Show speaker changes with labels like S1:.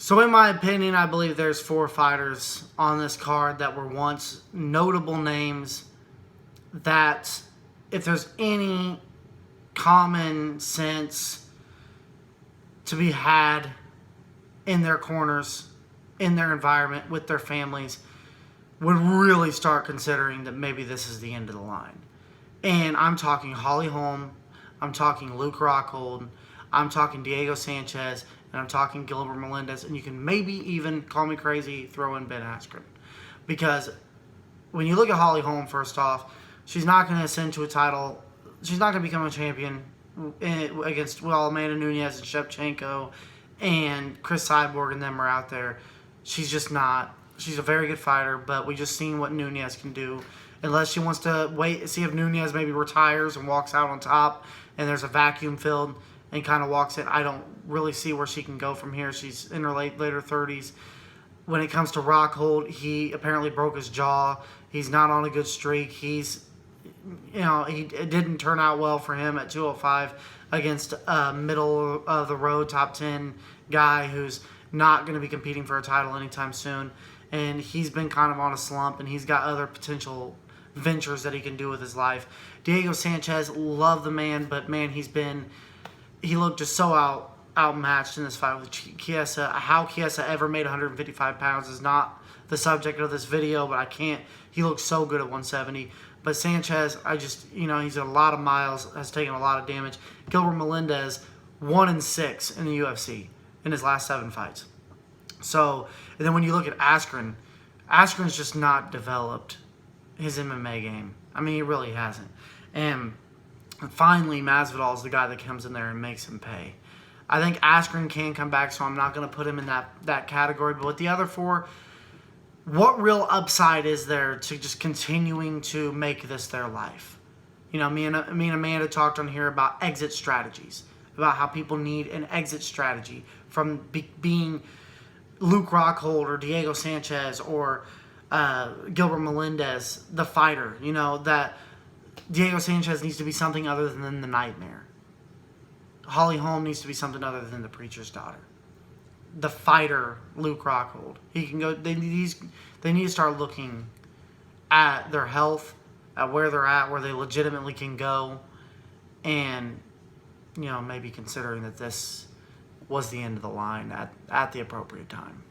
S1: So in my opinion, I believe there's 4 fighters on this card that were once notable names that, if there's any common sense to be had in their corners, in their environment, with their families, would really start considering that maybe this is the end of the line. And I'm talking Holly Holm, I'm talking Luke Rockhold, I'm talking Diego Sanchez, and I'm talking Gilbert Melendez, and you can maybe even, call me crazy, throw in Ben Askren. Because when you look at Holly Holm, first off, she's not going to ascend to a title. She's not going to become a champion against, Amanda Nunes and Shevchenko and Chris Cyborg and them are out there. She's just not. She's a very good fighter, but we just seen what Nunes can do. Unless she wants to wait and see if Nunes maybe retires and walks out on top and there's a vacuum filled and kind of walks in. I don't really see where she can go from here. She's in her later 30s. When it comes to Rockhold, he apparently broke his jaw. He's not on a good streak. It didn't turn out well for him at 205 against a middle of the road top 10 guy who's not going to be competing for a title anytime soon. And he's been kind of on a slump, and he's got other potential ventures that he can do with his life. Diego Sanchez, love the man, but man, he looked just so outmatched in this fight with Chiesa. How Chiesa ever made 155 pounds is not the subject of this video, but he looked so good at 170. But Sanchez, he's at a lot of miles, has taken a lot of damage. Gilbert Melendez, 1-6 in the UFC in his last 7 fights. So, and then when you look at Askren's just not developed his MMA game. I mean, he really hasn't. And finally, Masvidal is the guy that comes in there and makes him pay. I think Askren can come back, so I'm not going to put him in that category. But with the other 4, what real upside is there to just continuing to make this their life? Me and Amanda talked on here about exit strategies, about how people need an exit strategy from being Luke Rockhold or Diego Sanchez or Gilbert Melendez, the fighter. That Diego Sanchez needs to be something other than the Nightmare. Holly Holm needs to be something other than the Preacher's Daughter. The fighter, Luke Rockhold. He can go. They need to start looking at their health, at where they're at, where they legitimately can go, and maybe considering that this was the end of the line at the appropriate time.